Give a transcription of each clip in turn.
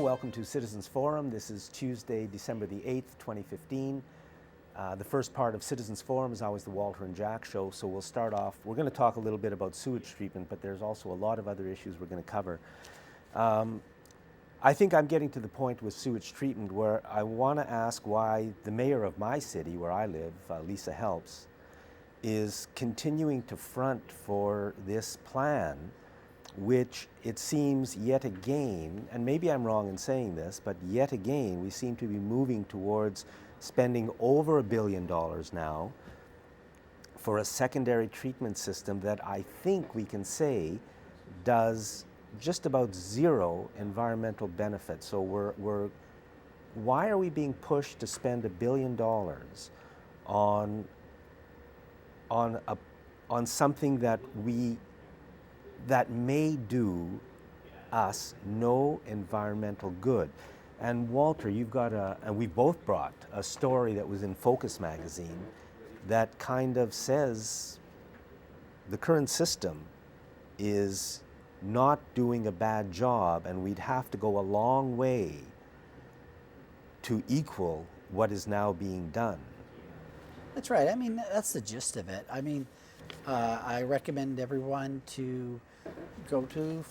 welcome to Citizens Forum. This is Tuesday, December the 8th, 2015. The first part of Citizens Forum is always the Walter and Jack show, so we'll start off. We're going to talk a little bit about sewage treatment, but there's also a lot of other issues we're going to cover. I think I'm getting to the point with sewage treatment where I want to ask why the mayor of my city, where I live, Lisa Helps, is continuing to front for this plan, which it seems yet again, and maybe I'm wrong in saying this, but yet again we seem to be moving towards spending over $1 billion now for a secondary treatment system that I think we can say does just about zero environmental benefit. So why are we being pushed to spend $1 billion on something that may do us no environmental good? And Walter, you've got and we both brought a story that was in Focus magazine that kind of says the current system is not doing a bad job, and we'd have to go a long way to equal what is now being done. That's right. I mean, that's the gist of it. I mean, I recommend everyone to go to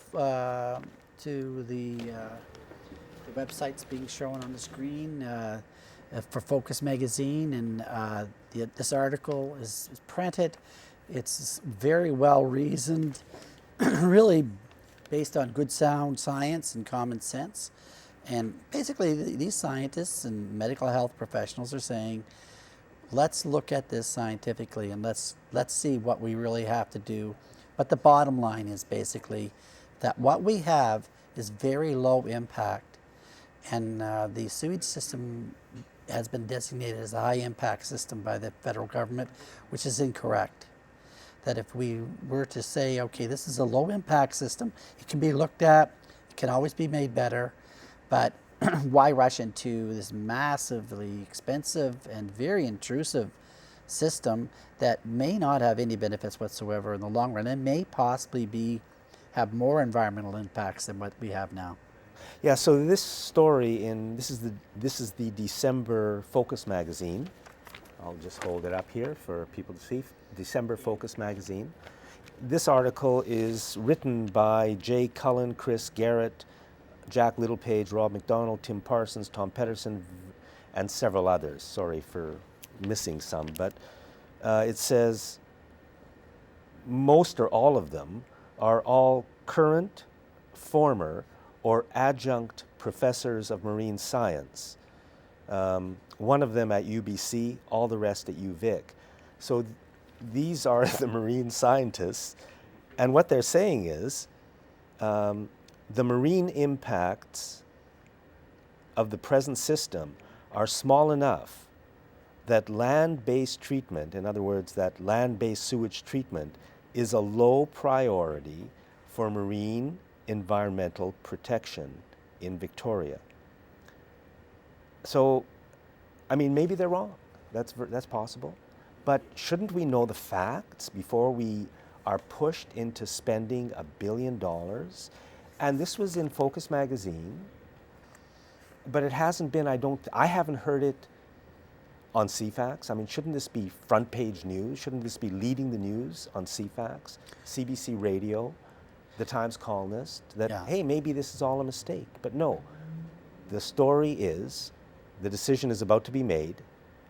the websites being shown on the screen for Focus magazine, and this article is printed. It's very well reasoned, really based on good sound science and common sense. And basically, these scientists and medical health professionals are saying, let's look at this scientifically and let's see what we really have to do. But the bottom line is basically that what we have is very low impact, and the sewage system has been designated as a high impact system by the federal government, which is incorrect. That if we were to say, okay, this is a low impact system, it can be looked at, it can always be made better, but why rush into this massively expensive and very intrusive system that may not have any benefits whatsoever in the long run and may possibly have more environmental impacts than what we have now? Yeah, so this story this is the December Focus magazine. I'll just hold it up here for people to see. December Focus magazine. This article is written by Jay Cullen, Chris Garrett, Jack Littlepage, Rob McDonald, Tim Parsons, Tom Pedersen, and several others. Sorry for missing some, but it says most or all of them are all current, former, or adjunct professors of marine science. One of them at UBC, all the rest at UVic. So these are the marine scientists, and what they're saying is the marine impacts of the present system are small enough that land-based treatment, in other words, that land-based sewage treatment, is a low priority for marine environmental protection in Victoria. So, I mean, maybe they're wrong. That's possible. But shouldn't we know the facts before we are pushed into spending $1 billion? And this was in Focus magazine, but it hasn't been, I haven't heard it on CFAX. I mean, shouldn't this be front page news? Shouldn't this be leading the news on CFAX, CBC Radio, the Times columnist, that, hey, maybe this is all a mistake? But no, the story is, the decision is about to be made,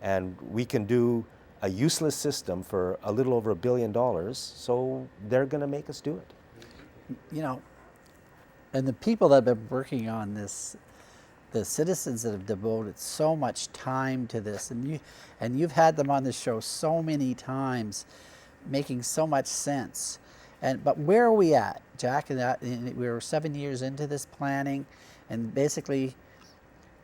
and we can do a useless system for a little over $1 billion, so they're going to make us do it. You know, and the people that have been working on this, the citizens that have devoted so much time to this, and you've had them on the show so many times, making so much sense. But where are we at, Jack? We're 7 years into this planning, and basically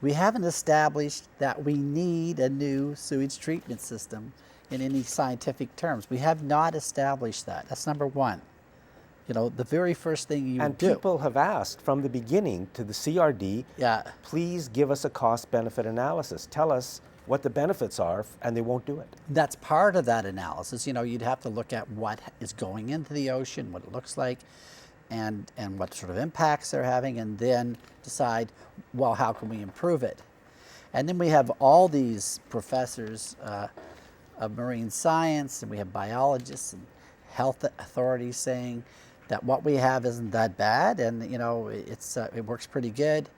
we haven't established that we need a new sewage treatment system in any scientific terms. We have not established that. That's number one. You know, the very first thing you do. And people have asked from the beginning to the CRD, please give us a cost-benefit analysis. Tell us what the benefits are, and they won't do it. That's part of that analysis. You know, you'd have to look at what is going into the ocean, what it looks like. and what sort of impacts they're having, and then decide, well, how can we improve it? And then we have all these professors of marine science, and we have biologists and health authorities saying that what we have isn't that bad, and you know it works pretty good.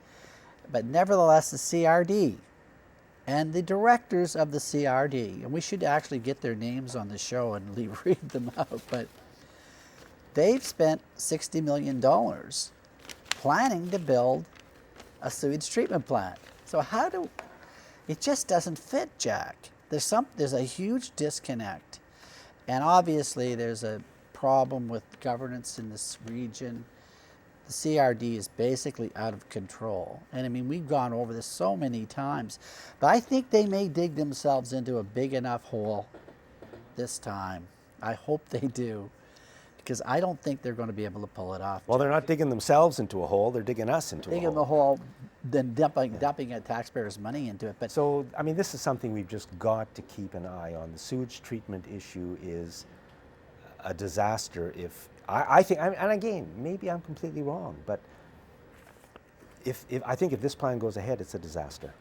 But nevertheless, the CRD and the directors of the CRD, and we should actually get their names on the show and read them out, but they've spent $60 million planning to build a sewage treatment plant. So it just doesn't fit, Jack. There's a huge disconnect. And obviously there's a problem with governance in this region. The CRD is basically out of control. And I mean, we've gone over this so many times, but I think they may dig themselves into a big enough hole this time. I hope they do, because I don't think they're going to be able to pull it off. Well, they're not digging themselves into a hole, they're digging us into a hole. Digging the hole, then dumping a taxpayer's money into it. But so, I mean, this is something we've just got to keep an eye on. The sewage treatment issue is a disaster if, I think, and again, maybe I'm completely wrong, but I think if this plan goes ahead, it's a disaster.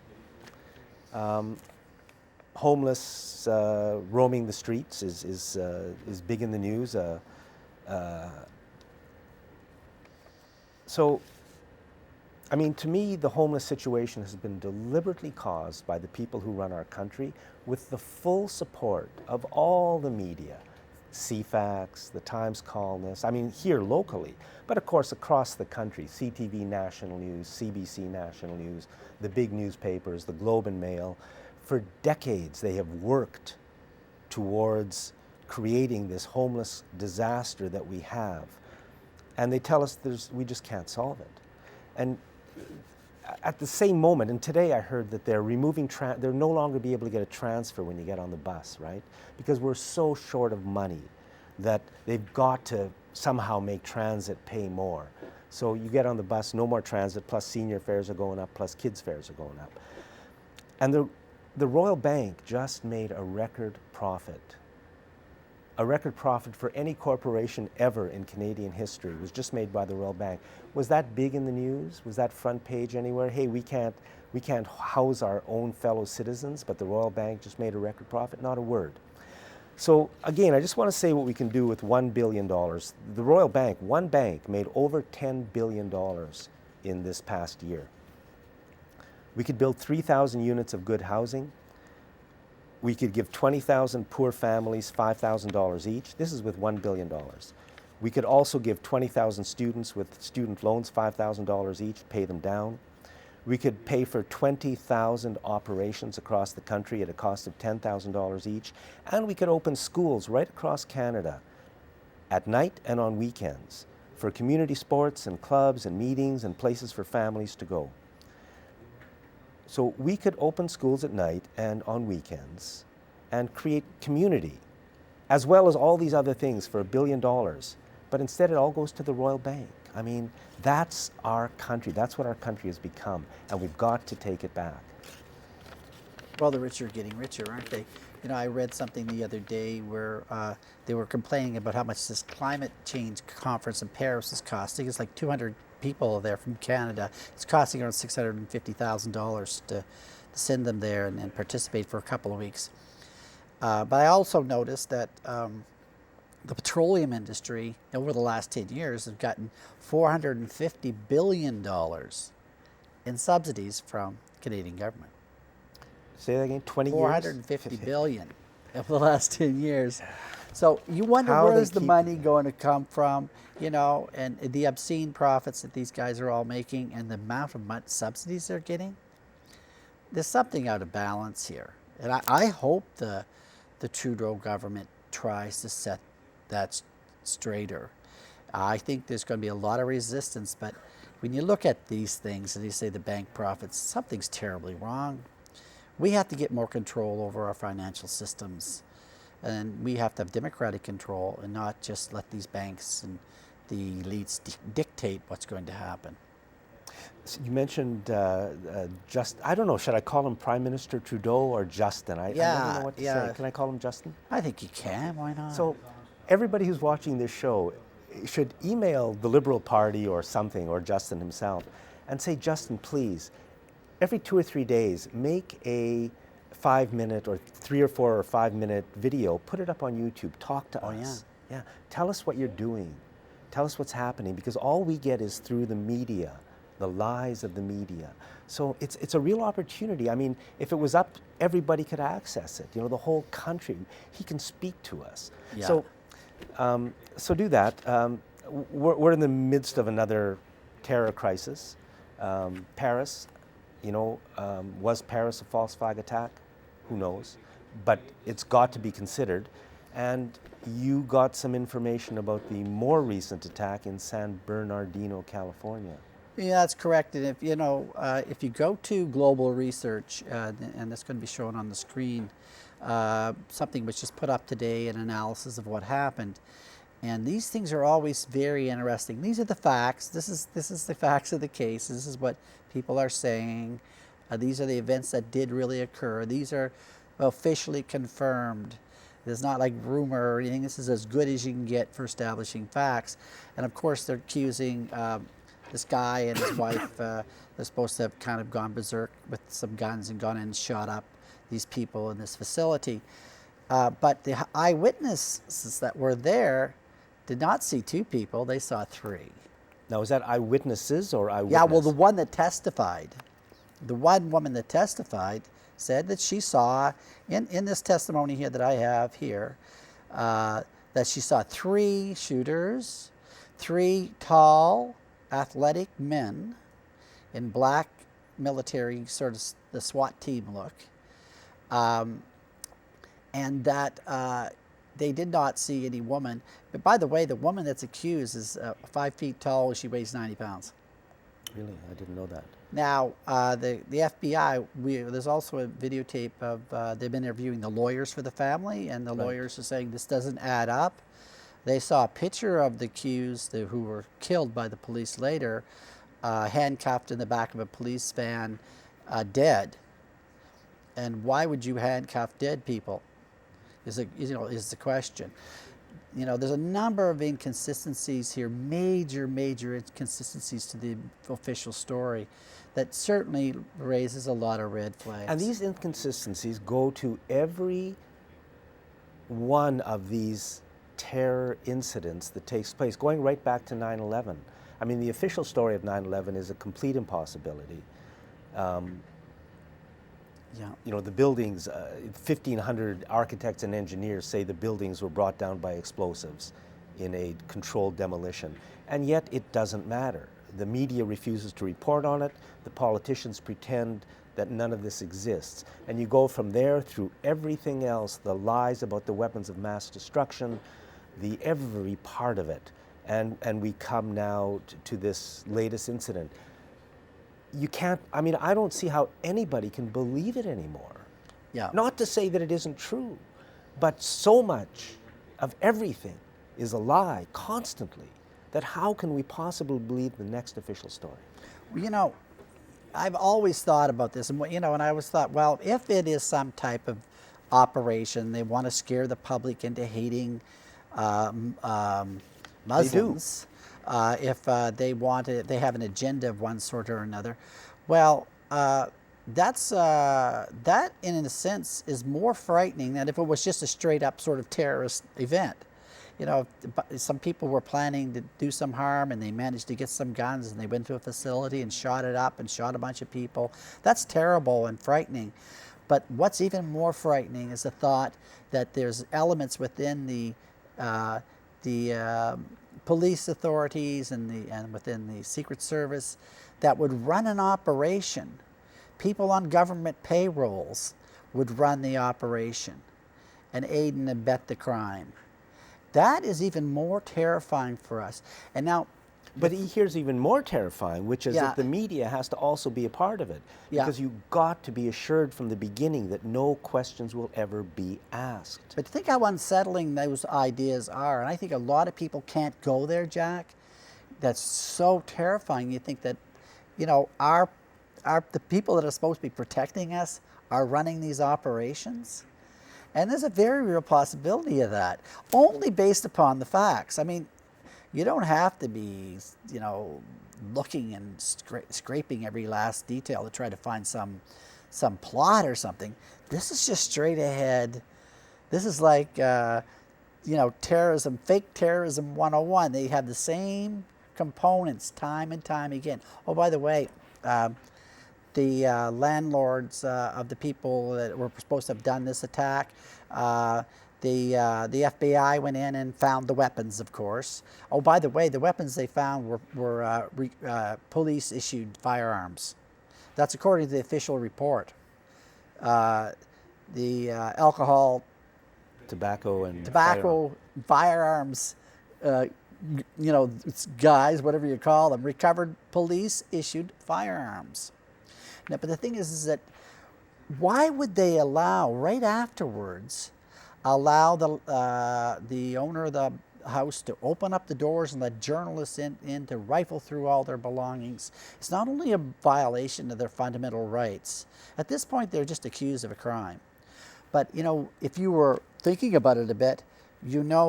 Homeless roaming the streets is big in the news. So, I mean, to me, the homeless situation has been deliberately caused by the people who run our country with the full support of all the media. CFAX, the Times Columnist, I mean, here locally, but of course across the country, CTV National News, CBC National News, the big newspapers, the Globe and Mail. For decades, they have worked towards creating this homeless disaster that we have. And they tell us we just can't solve it. And at the same moment, and today I heard that they're removing, they'll no longer be able to get a transfer when you get on the bus, right? Because we're so short of money that they've got to somehow make transit pay more. So you get on the bus, no more transit, plus senior fares are going up, plus kids' fares are going up. And the Royal Bank just made a record profit. A record profit for any corporation ever in Canadian history was just made by the Royal Bank. Was that big in the news? Was that front page anywhere? Hey, we can't house our own fellow citizens, but the Royal Bank just made a record profit? Not a word. So again, I just want to say what we can do with $1 billion. The Royal Bank, one bank, made over $10 billion in this past year. We could build 3,000 units of good housing. We could give 20,000 poor families $5,000 each. This is with $1 billion. We could also give 20,000 students with student loans $5,000 each, pay them down. We could pay for 20,000 operations across the country at a cost of $10,000 each. And we could open schools right across Canada at night and on weekends for community sports and clubs and meetings and places for families to go. So we could open schools at night and on weekends and create community, as well as all these other things for $1 billion. But instead it all goes to the Royal Bank. I mean, that's our country. That's what our country has become, and we've got to take it back. Well, the rich are getting richer, aren't they? You know, I read something the other day where they were complaining about how much this climate change conference in Paris is costing. It's like 200 people there from Canada. It's costing around $650,000 to send them there and participate for a couple of weeks. But I also noticed that the petroleum industry over the last 10 years has gotten $450 billion in subsidies from the Canadian government. Say that again, 20 years? $450 billion over the last 10 years. So you wonder where's the money going to come from, you know, and the obscene profits that these guys are all making and the amount of subsidies they're getting. There's something out of balance here. And I hope the Trudeau government tries to set that straighter. I think there's going to be a lot of resistance, but when you look at these things and you say the bank profits, something's terribly wrong. We have to get more control over our financial systems, and we have to have democratic control and not just let these banks and the elites dictate what's going to happen. So you mentioned I don't know, should I call him Prime Minister Trudeau or Justin? I don't know what to say. Can I call him Justin? I think you can, why not? So everybody who's watching this show, should email the Liberal Party or something, or Justin himself, and say, Justin, please, every 2 or 3 days, make a 5-minute or 3 or 4 or 5-minute video, put it up on YouTube, talk to us. Yeah. Tell us what you're doing. Tell us what's happening, because all we get is through the media, the lies of the media. So it's a real opportunity. I mean, if it was up, everybody could access it. You know, the whole country. He can speak to us. Yeah. So do that. We're in the midst of another terror crisis. Paris, was Paris a false flag attack? Who knows? But it's got to be considered. And you got some information about the more recent attack in San Bernardino, California. Yeah, that's correct. And if you go to global research, and that's going to be shown on the screen, something was just put up today, an analysis of what happened. And these things are always very interesting. These are the facts. This is the facts of the case. This is what people are saying. These are the events that did really occur. These are officially confirmed. It's not like rumor or anything. This is as good as you can get for establishing facts. And of course, they're accusing this guy and his wife. They're supposed to have kind of gone berserk with some guns and gone in and shot up these people in this facility. But the eyewitnesses that were there did not see 2 people. They saw 3. Now, is that eyewitnesses or eyewitness? Yeah, well, the one that testified, the one woman that testified said that she saw, in this testimony here that I have here, that she saw 3 shooters, 3 tall, athletic men in black military, sort of the SWAT team look, and that they did not see any woman. But by the way, the woman that's accused is 5 feet tall. She weighs 90 pounds. Really? I didn't know that. Now, the FBI, there's also a videotape of, they've been interviewing the lawyers for the family, and the lawyers are saying this doesn't add up. They saw a picture of the accused who were killed by the police later, handcuffed in the back of a police van, dead. And why would you handcuff dead people? Is the question. There's a number of inconsistencies here, major inconsistencies to the official story that certainly raises a lot of red flags. And these inconsistencies go to every one of these terror incidents that takes place, going right back to 9/11. I mean, the official story of 9/11 is a complete impossibility. The buildings, 1,500 architects and engineers say the buildings were brought down by explosives in a controlled demolition. And yet it doesn't matter. The media refuses to report on it. The politicians pretend that none of this exists. And you go from there through everything else, the lies about the weapons of mass destruction, every part of it. And we come now to this latest incident. You can't, I don't see how anybody can believe it anymore. Yeah. Not to say that it isn't true, but so much of everything is a lie constantly that how can we possibly believe the next official story? I've always thought about this, and I always thought, well, if it is some type of operation, they want to scare the public into hating Muslims. If they have an agenda of one sort or another. Well, that in a sense is more frightening than if it was just a straight up sort of terrorist event. Some people were planning to do some harm and they managed to get some guns and they went to a facility and shot it up and shot a bunch of people. That's terrible and frightening. But what's even more frightening is the thought that there's elements within the police authorities and within the Secret Service that would run an operation. People on government payrolls would run the operation and aid and abet the crime. That is even more terrifying for us. And now, but here's even more terrifying, which is that the media has to also be a part of it. Because you've got to be assured from the beginning that no questions will ever be asked. But think how unsettling those ideas are. And I think a lot of people can't go there, Jack. That's so terrifying. You think that, the people that are supposed to be protecting us are running these operations. And there's a very real possibility of that, only based upon the facts. You don't have to be, looking and scraping every last detail to try to find some plot or something. This is just straight ahead. This is like, terrorism, fake terrorism 101. They have the same components time and time again. Oh, by the way, the landlords of the people that were supposed to have done this attack, the FBI went in and found the weapons, of course. Oh, by the way, the weapons they found were police-issued firearms. That's according to the official report. The alcohol, tobacco, firearms, guys, whatever you call them, recovered police-issued firearms. Now, but the thing is that why would they allow, right afterwards, the owner of the house to open up the doors and let journalists in to rifle through all their belongings? It's not only a violation of their fundamental rights. At this point, they're just accused of a crime. But, if you were thinking about it a bit,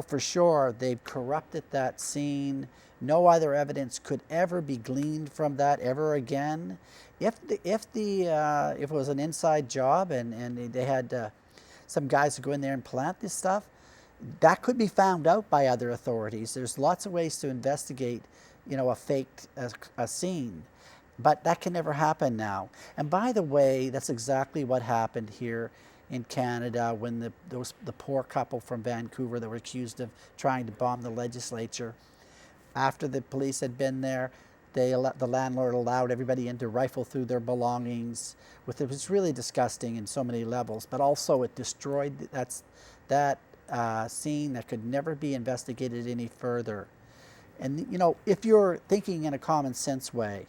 for sure they've corrupted that scene. No other evidence could ever be gleaned from that ever again. If it was an inside job and they had some guys who go in there and plant this stuff, that could be found out by other authorities. There's lots of ways to investigate, a faked a scene, but that can never happen now. And by the way, that's exactly what happened here in Canada when the poor couple from Vancouver that were accused of trying to bomb the legislature. After the police had been there, the landlord allowed everybody in to rifle through their belongings. It was really disgusting in so many levels, but also it destroyed that scene that could never be investigated any further. And if you're thinking in a common sense way,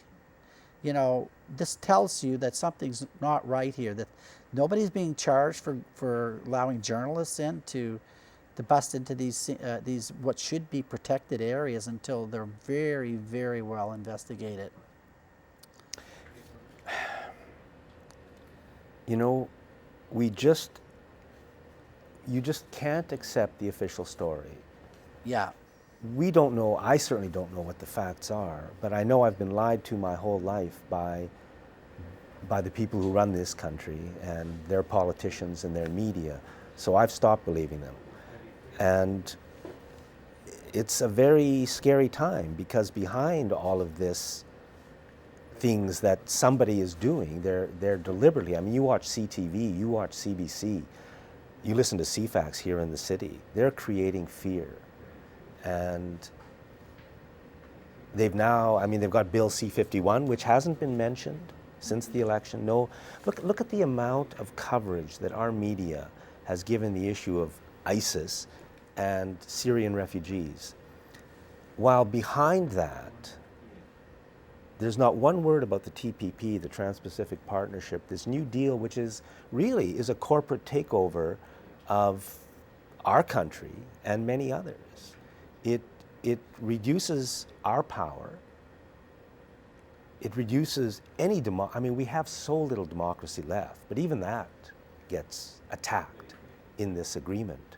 this tells you that something's not right here, that nobody's being charged for allowing journalists in to bust into these what should be protected areas until they're very, very well investigated. You just can't accept the official story. Yeah. We don't know, I certainly don't know what the facts are, but I know I've been lied to my whole life by the people who run this country and their politicians and their media. So I've stopped believing them. And it's a very scary time because behind all of this things that somebody is doing, they're deliberately, you watch CTV, you watch CBC, you listen to CFAX here in the city, they're creating fear. And they've got Bill C-51, which hasn't been mentioned since the election. No, look at the amount of coverage that our media has given the issue of ISIS and Syrian refugees. While behind that, there's not one word about the TPP, the Trans-Pacific Partnership, this new deal, which is a corporate takeover of our country and many others. It reduces our power. It reduces any we have so little democracy left, but even that gets attacked in this agreement.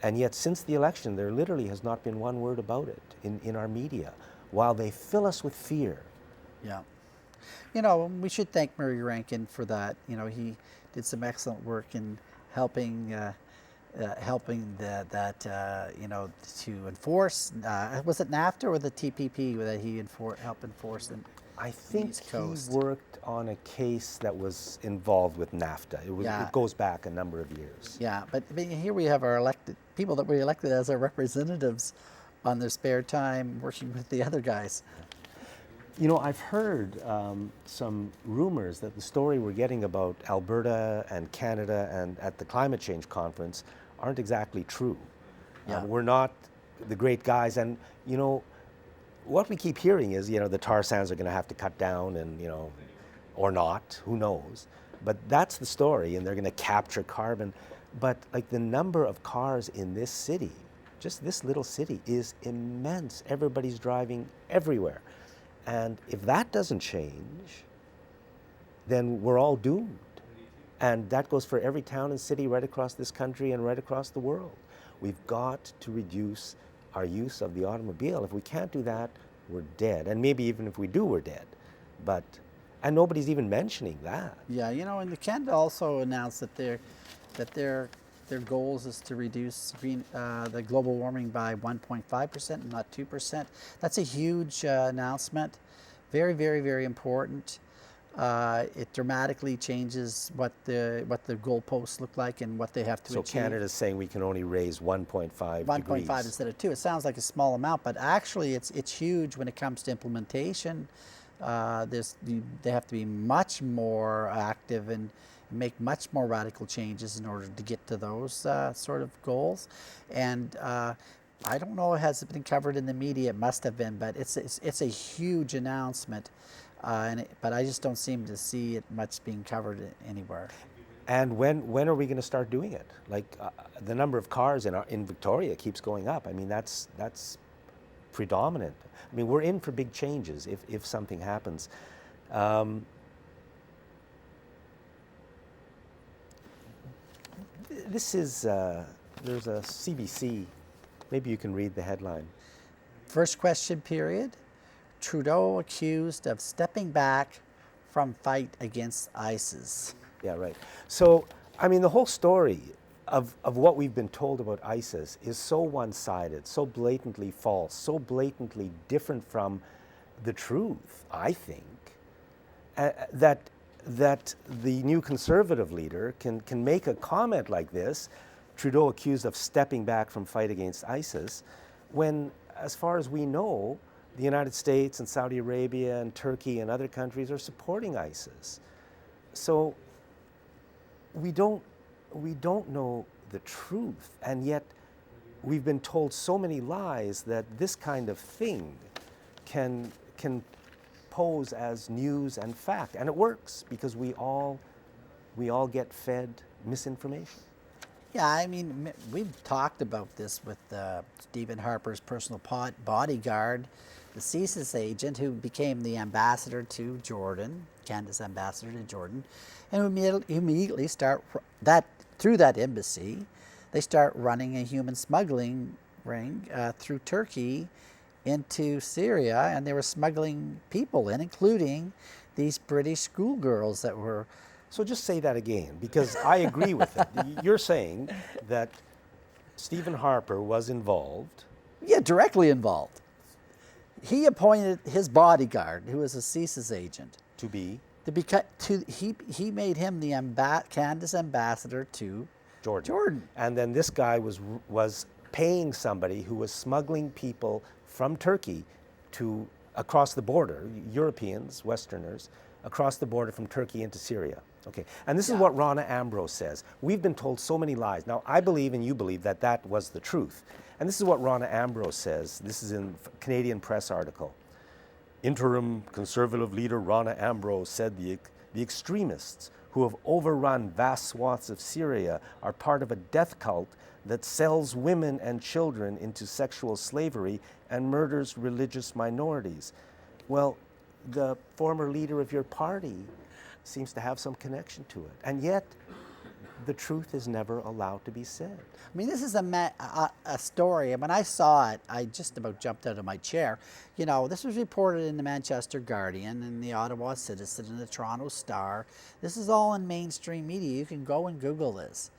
And yet since the election, there literally has not been one word about it in our media, while they fill us with fear. Yeah. We should thank Murray Rankin for that. He did some excellent work in helping to enforce, was it NAFTA or the TPP that he helped enforce? I think he worked on a case that was involved with NAFTA. It goes back a number of years. Yeah, but here we have our people that we elected as our representatives on their spare time working with the other guys. I've heard some rumors that the story we're getting about Alberta and Canada and at the climate change conference aren't exactly true. Yeah. We're not the great guys, and what we keep hearing is the tar sands are going to have to cut down, and or not, who knows? But that's the story, and they're going to capture carbon. But the number of cars in this city, just this little city, is immense. Everybody's driving everywhere. And if that doesn't change, then we're all doomed. And that goes for every town and city right across this country and right across the world. We've got to reduce our use of the automobile. If we can't do that, we're dead. And maybe even if we do, we're dead. And nobody's even mentioning that. Yeah, and Canada also announced that their goals is to reduce the global warming by 1.5% and not 2%. That's a huge announcement. Very, very, very important. It dramatically changes what the goalposts look like and what they have to achieve. So Canada's saying we can only raise 1.5 degrees. 1.5 instead of 2. It sounds like a small amount, but actually it's huge when it comes to implementation. They have to be much more active and make much more radical changes in order to get to those sort of goals. And I don't know, has it been covered in the media? It must have been, but it's a huge announcement. But I just don't seem to see it much being covered anywhere. And when are we going to start doing it? Like the number of cars in Victoria keeps going up. I mean, that's predominant. I mean, we're in for big changes if something happens. This is there's a CBC. Maybe you can read the headline. First question period. Trudeau accused of stepping back from fight against ISIS. Yeah, right. So, I mean, the whole story of what we've been told about ISIS is so one-sided, so blatantly false, so blatantly different from the truth, I think, that the new Conservative leader can make a comment like this, Trudeau accused of stepping back from fight against ISIS, when, as far as we know, the United States and Saudi Arabia and Turkey and other countries are supporting ISIS. So we don't know the truth, and yet we've been told so many lies that this kind of thing can pose as news and fact, and it works because we all get fed misinformation. Yeah, I mean, we've talked about this with Stephen Harper's personal bodyguard, the CSIS agent who became the ambassador to Jordan, Canada's ambassador to Jordan, and who immediately through that embassy, they start running a human smuggling ring through Turkey into Syria, and they were smuggling people in, including these British schoolgirls that were. So just say that again, because I agree with it. You're saying that Stephen Harper was involved. Yeah, directly involved. He appointed his bodyguard, who was a CSIS agent, he made him the Canada's ambassador to Jordan. And then this guy was paying somebody who was smuggling people from Turkey across the border, Europeans, Westerners, across the border from Turkey into Syria. Okay, and this is what Rana Ambrose says. We've been told so many lies. Now, I believe and you believe that that was the truth. And this is what Rana Ambrose says. This is in a Canadian Press article. Interim Conservative leader Rana Ambrose said the extremists who have overrun vast swaths of Syria are part of a death cult that sells women and children into sexual slavery and murders religious minorities. Well, the former leader of your party seems to have some connection to it. And yet, the truth is never allowed to be said. I mean, this is a story. When I saw it, I just about jumped out of my chair. You know, this was reported in the Manchester Guardian and the Ottawa Citizen and the Toronto Star. This is all in mainstream media. You can go and Google this.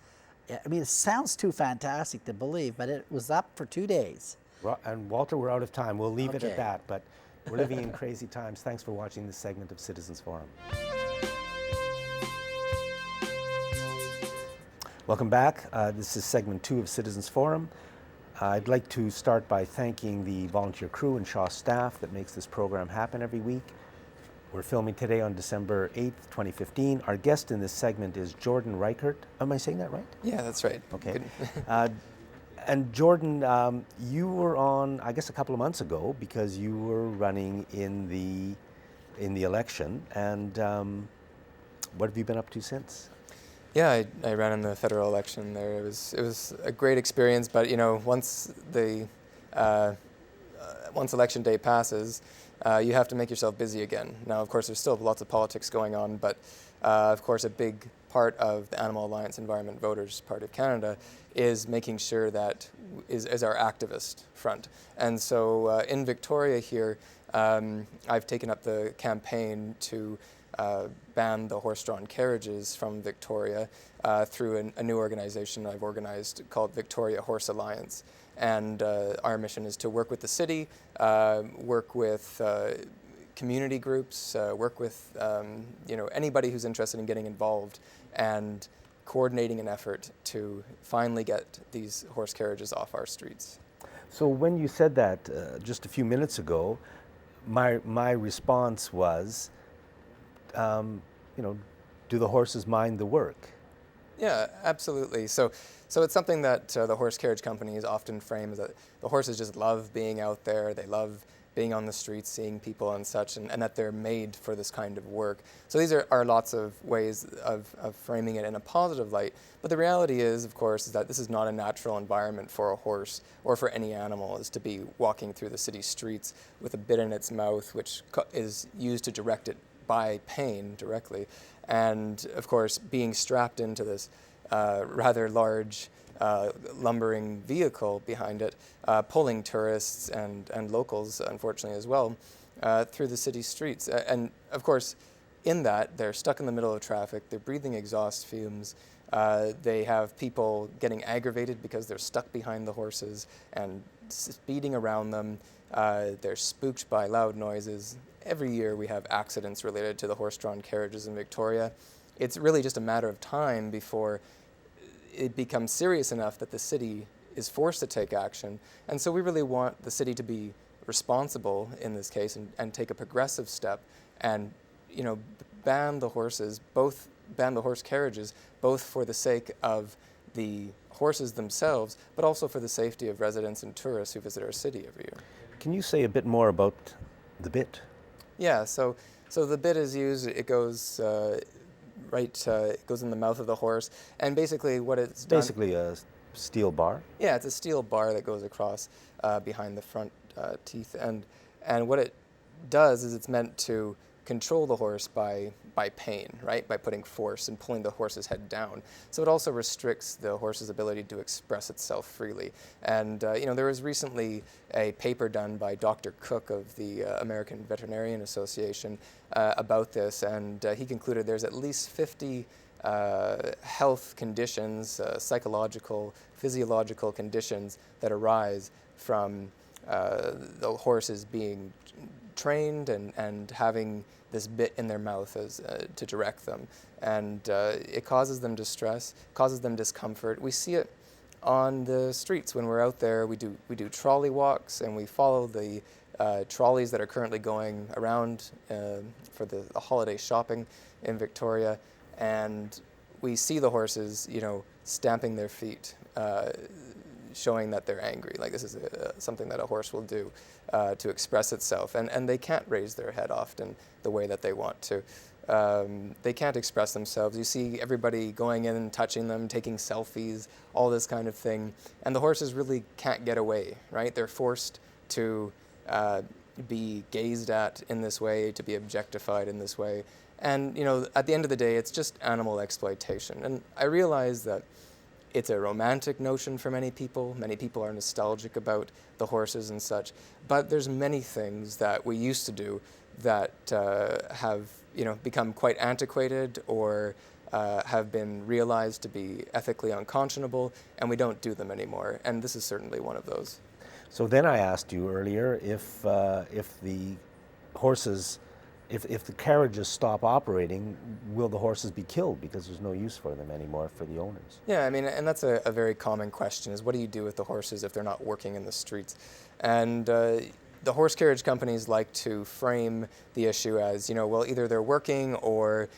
I mean, it sounds too fantastic to believe, but it was up for 2 days. And Walter, we're out of time. We'll leave it at that, but we're living in crazy times. Thanks for watching this segment of Citizens Forum. Welcome back. This is segment 2 of Citizens Forum. I'd like to start by thanking the volunteer crew and Shaw staff that makes this program happen every week. We're filming today on December 8th, 2015. Our guest in this segment is Jordan Reichert. Am I saying that right? Yeah, that's right. Okay. And Jordan, you were on, I guess, a couple of months ago because you were running in the election. And what have you been up to since? Yeah, I ran in the federal election there. It was a great experience, but you know, once election day passes, you have to make yourself busy again. Now, of course, there's still lots of politics going on, but of course, a big part of the Animal Alliance Environment Voters Party of Canada is making sure that is our activist front. And so in Victoria here, I've taken up the campaign to ban the horse-drawn carriages from Victoria through a new organization I've organized called Victoria Horse Alliance. And our mission is to work with the city, work with community groups, work with anybody who's interested in getting involved and coordinating an effort to finally get these horse carriages off our streets. So when you said that just a few minutes ago, my response was, do the horses mind the work? Yeah, absolutely. So it's something that the horse carriage companies often frame as that the horses just love being out there. They love being on the streets, seeing people and such, and that they're made for this kind of work. So these are lots of ways of framing it in a positive light. But the reality is, of course, is that this is not a natural environment for a horse or for any animal, is to be walking through the city streets with a bit in its mouth, which is used to direct it by pain directly. And of course, being strapped into this rather large lumbering vehicle behind it, pulling tourists and locals, unfortunately, as well, through the city streets. And of course, in that, they're stuck in the middle of traffic, they're breathing exhaust fumes, they have people getting aggravated because they're stuck behind the horses and speeding around them, they're spooked by loud noises. Every year we have accidents related to the horse-drawn carriages in Victoria. It's really just a matter of time before it becomes serious enough that the city is forced to take action. And so we really want the city to be responsible in this case and take a progressive step and ban the horses, ban the horse carriages, both for the sake of the horses themselves, but also for the safety of residents and tourists who visit our city every year. Can you say a bit more about the bit? Yeah, so the bit is used, it goes it goes in the mouth of the horse, and basically what it's done... Basically a steel bar? Yeah, it's a steel bar that goes across behind the front teeth, and what it does is it's meant to control the horse by pain, right? By putting force and pulling the horse's head down. So it also restricts the horse's ability to express itself freely. And there was recently a paper done by Dr. Cook of the American Veterinarian Association about this, and he concluded there's at least 50 health conditions, psychological, physiological conditions that arise from the horses being trained and having this bit in their mouth as to direct them, and it causes them distress, causes them discomfort. We see it on the streets when we're out there. We do trolley walks, and we follow the trolleys that are currently going around for the holiday shopping in Victoria, and we see the horses, stamping their feet, showing that they're angry. Like this is something that a horse will do to express itself. And they can't raise their head often the way that they want to. They can't express themselves. You see everybody going in and touching them, taking selfies, all this kind of thing. And the horses really can't get away, right? They're forced to be gazed at in this way, to be objectified in this way. And, at the end of the day, it's just animal exploitation. And I realize that it's a romantic notion for many people. Many people are nostalgic about the horses and such. But there's many things that we used to do that have become quite antiquated or have been realized to be ethically unconscionable, and we don't do them anymore. And this is certainly one of those. So then I asked you earlier if the horses, if the carriages stop operating, will the horses be killed because there's no use for them anymore for the owners? Yeah, I mean, and that's a very common question, is what do you do with the horses if they're not working in the streets? And the horse carriage companies like to frame the issue as, well, either they're working or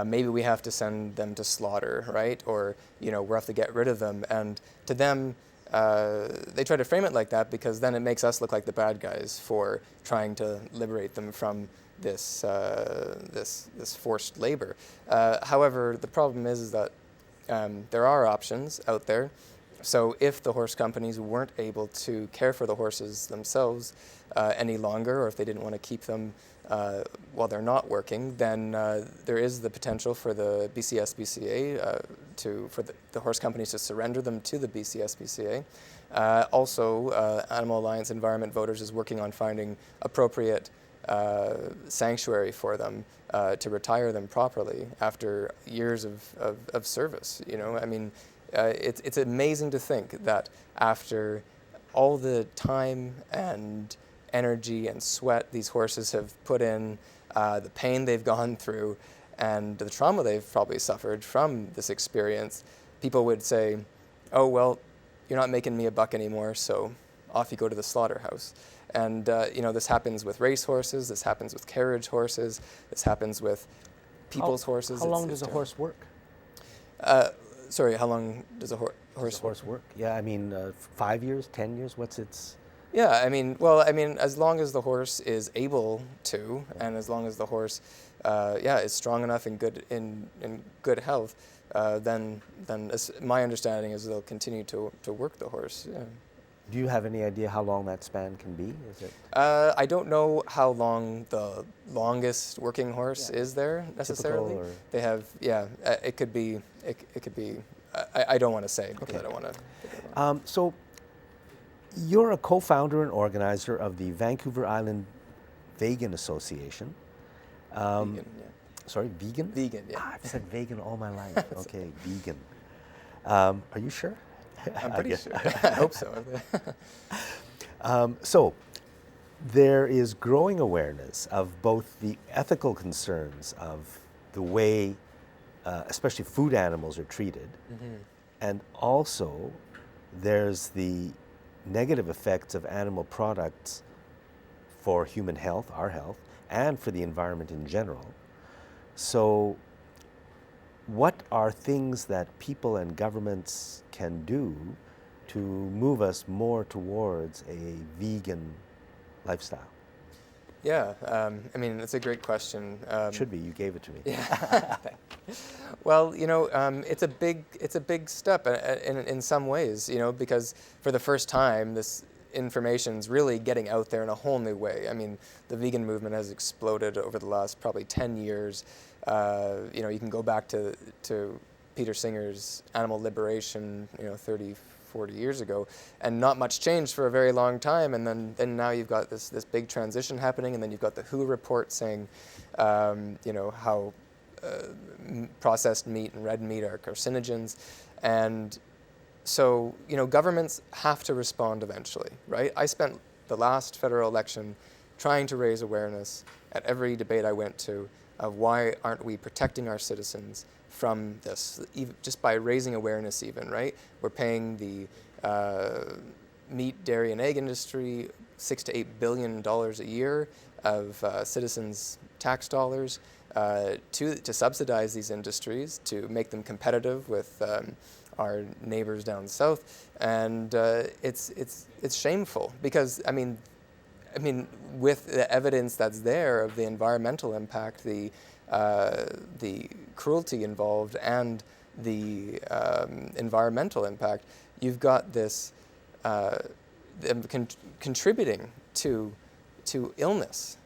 maybe we have to send them to slaughter, right? Or, we have to get rid of them. And to them, they try to frame it like that because then it makes us look like the bad guys for trying to liberate them from this forced labor. However, the problem is that there are options out there. So if the horse companies weren't able to care for the horses themselves any longer, or if they didn't want to keep them while they're not working, then there is the potential for the BCSBCA for the horse companies to surrender them to the BCSBCA. Also, Animal Alliance Environment Voters is working on finding appropriate sanctuary for them to retire them properly after years of service. You know, I mean, it's amazing to think that after all the time and energy and sweat these horses have put in, the pain they've gone through, and the trauma they've probably suffered from this experience, people would say, oh, well, you're not making me a buck anymore, so off you go to the slaughterhouse. And you know, this happens with race horses, this happens with carriage horses, this happens with people's horses. How long does a horse work? Sorry, how long does a horse work? Yeah, I mean, 5 years, 10 years, what's its... Yeah, I mean, well, I mean, as long as the horse is able to, and as long as the horse, is strong enough and good in good health, then my understanding is they'll continue to work the horse. Yeah. Do you have any idea how long that span can be? Is it I don't know how long the longest working horse is there necessarily. typical, or? They have, it could be. It could be. I don't want to say because Okay. I don't want to. So, you're a co-founder and organizer of the Vancouver Island Vegan Association. Vegan, yeah. Sorry, vegan? Vegan, yeah. I've said vegan all my life. Okay, vegan. Are you sure? I'm pretty sure. I hope so. So, there is growing awareness of both the ethical concerns of the way, especially food animals are treated, and also there's the negative effects of animal products for human health, our health, and for the environment in general. So, what are things that people and governments can do to move us more towards a vegan lifestyle? Yeah, I mean, it's a great question. Should be. You gave it to me. Yeah. Well, you know, it's a big step in some ways, you know, because for the first time, this information's really getting out there in a whole new way. I mean, the vegan movement has exploded over the last probably 10 years. You know, you can go back to Peter Singer's animal liberation, you know, 30, 40 years ago, and not much changed for a very long time. And then now you've got this big transition happening, and then you've got the WHO report saying, you know, how processed meat and red meat are carcinogens. And so, you know, governments have to respond eventually, right? I spent the last federal election trying to raise awareness at every debate I went to of why aren't we protecting our citizens from this, just by raising awareness even, right? We're paying the meat, dairy, and egg industry $6 to $8 billion a year of citizens' tax dollars to subsidize these industries, to make them competitive with our neighbors down south, and it's shameful because I mean, with the evidence that's there of the environmental impact, the cruelty involved, and the environmental impact, you've got this contributing to illness.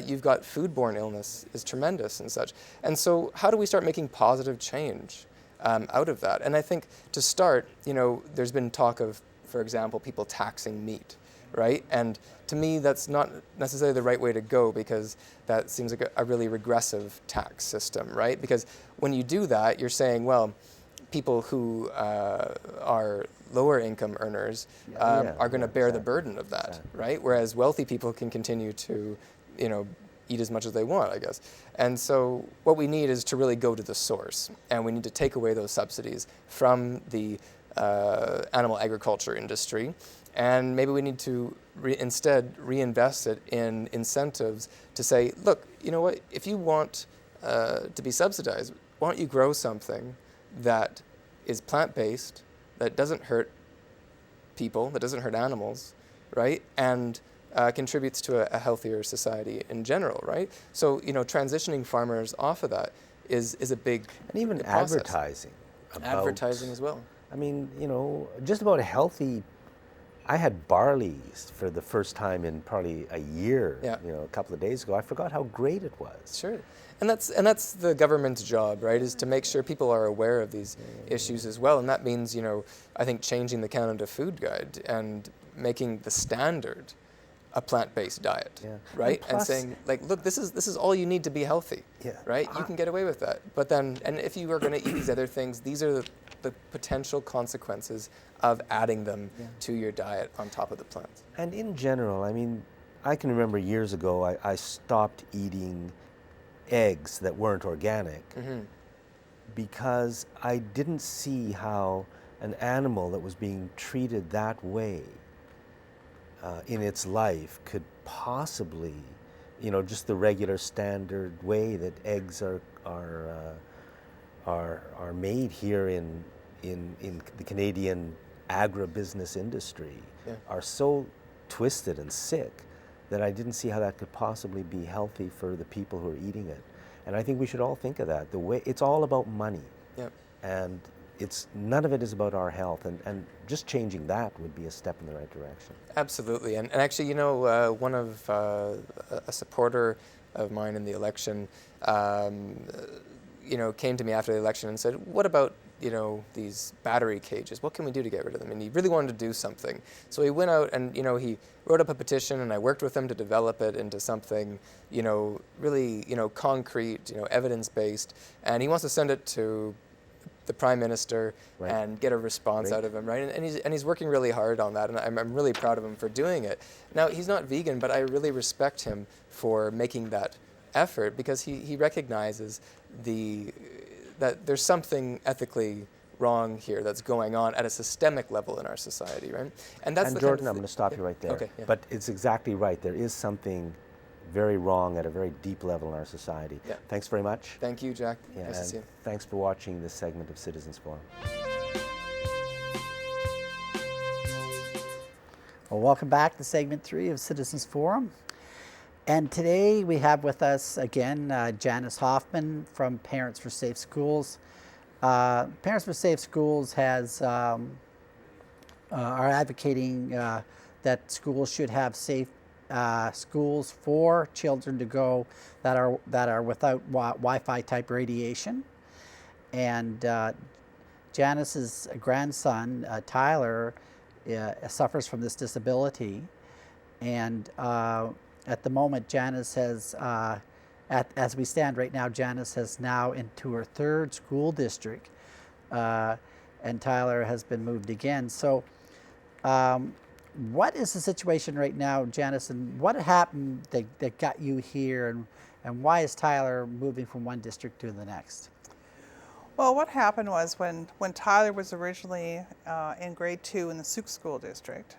You've got foodborne illness is tremendous and such. And so how do we start making positive change out of that? And I think to start, you know, there's been talk of, for example, people taxing meat, right? And to me, that's not necessarily the right way to go because that seems like a really regressive tax system, right? Because when you do that, you're saying, well, people who are lower income earners are going to bear the burden of that, right? Whereas wealthy people can continue to, you know, eat as much as they want, I guess. And so what we need is to really go to the source, and we need to take away those subsidies from the animal agriculture industry, and maybe we need to instead reinvest it in incentives to say, look, you know what, if you want to be subsidized, why don't you grow something that is plant-based, that doesn't hurt people, that doesn't hurt animals, right? And contributes to a healthier society in general, right? So, you know, transitioning farmers off of that is a big And even process. advertising. Advertising as well. I mean, you know, just about a healthy I had barley for the first time in probably a year, Yeah. a couple of days ago. I forgot how great it was. Sure. And that's the government's job, right, is to make sure people are aware of these issues as well. And that means, I think changing the Canada Food Guide and making the standard a plant-based diet, Yeah. right? And plus, saying, like, look, this is all you need to be healthy, Yeah. right? You can get away with that. But then, and if you are going to eat these other things, these are the potential consequences of adding them to your diet on top of the plants. And in general, I mean, I can remember years ago I stopped eating eggs that weren't organic because I didn't see how an animal that was being treated that way in its life could possibly, just the regular standard way that eggs are made here in the Canadian agribusiness industry are so twisted and sick that I didn't see how that could possibly be healthy for the people who are eating it. And I think we should all think of that. It's all about money. Yep. And none of it is about our health, and just changing that would be a step in the right direction. Absolutely, and actually, one of a supporter of mine in the election, came to me after the election and said, "What about these battery cages? What can we do to get rid of them?" And he really wanted to do something, so he went out and he wrote up a petition, and I worked with him to develop it into something really concrete, evidence-based, and he wants to send it to the Prime Minister and get a response out of him, right? And he's working really hard on that, and I'm really proud of him for doing it. Now, he's not vegan, but I really respect him for making that effort because he recognizes that there's something ethically wrong here that's going on at a systemic level in our society, right? And that's Jordan, I'm going to stop you right there. Okay, yeah. But it's exactly right. There is something very wrong at a very deep level in our society. Yeah. Thanks very much. Thank you, Jack. Yeah, Nice to see you. Thanks for watching this segment of Citizens Forum. Well, welcome back to segment 3 of Citizens Forum. And today we have with us again Janice Hoffman from Parents for Safe Schools. Parents for Safe Schools are advocating that schools should have safe schools for children to go that are without Wi-Fi type radiation. And Janice's grandson Tyler suffers from this disability, and at the moment Janice has, as we stand right now, Janice has now into her 3rd school district, and Tyler has been moved again. So what is the situation right now, Janice, and what happened that got you here, and why is Tyler moving from one district to the next? Well, what happened was when Tyler was originally in grade 2 in the Sault School District,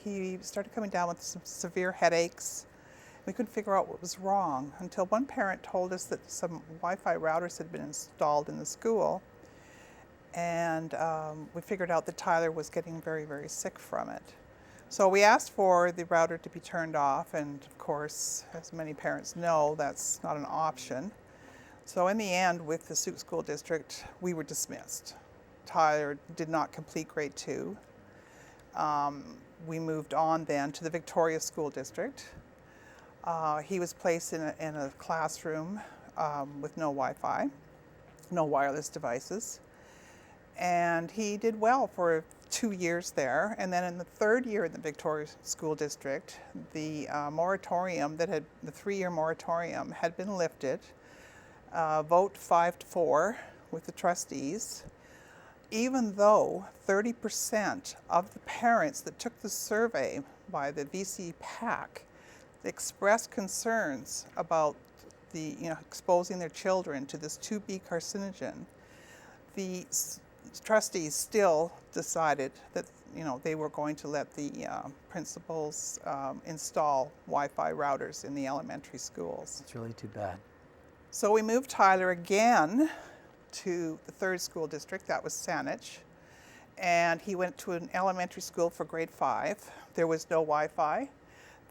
he started coming down with some severe headaches. We couldn't figure out what was wrong until one parent told us that some Wi-Fi routers had been installed in the school, and we figured out that Tyler was getting very, very sick from it. So we asked for the router to be turned off, and of course, as many parents know, that's not an option. So in the end, with the Sault School District, we were dismissed. Tyler did not complete grade 2. We moved on then to the Victoria School District. He was placed in a classroom with no Wi-Fi, no wireless devices. And he did well for 2 years there. And then in the 3rd year in the Victoria School District, the moratorium the 3-year moratorium had been lifted. Vote 5-4 with the trustees, even though 30% of the parents that took the survey by the VC PAC expressed concerns about exposing their children to this 2B carcinogen. The trustees still decided that they were going to let the principals install Wi-Fi routers in the elementary schools. It's really too bad. So we moved Tyler again to the 3rd school district, that was Saanich, and he went to an elementary school for grade 5. There was no Wi-Fi.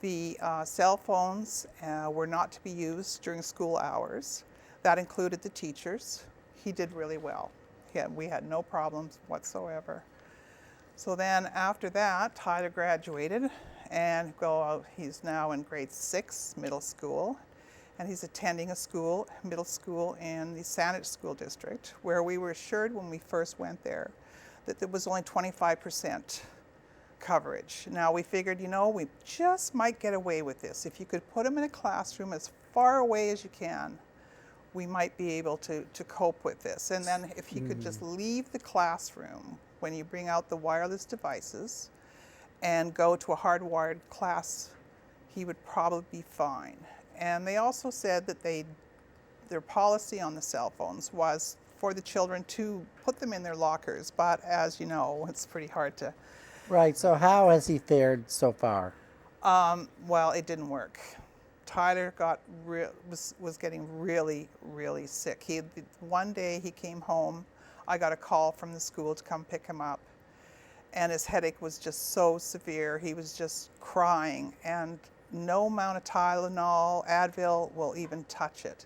The cell phones were not to be used during school hours. That included the teachers. He did really well. We had no problems whatsoever. So then after that, Tyler graduated and he's now in grade 6, middle school, and he's attending a school, middle school in the Saanich School District, where we were assured when we first went there that there was only 25% coverage. Now we figured, we just might get away with this. If you could put him in a classroom as far away as you can, we might be able to cope with this. And then if he could just leave the classroom when you bring out the wireless devices and go to a hardwired class, he would probably be fine. And they also said that their policy on the cell phones was for the children to put them in their lockers, but as you know, it's pretty hard to. Right, so how has he fared so far? Well, it didn't work. Tyler was getting really, really sick. One day he came home, I got a call from the school to come pick him up, and his headache was just so severe. He was just crying, and no amount of Tylenol, Advil will even touch it.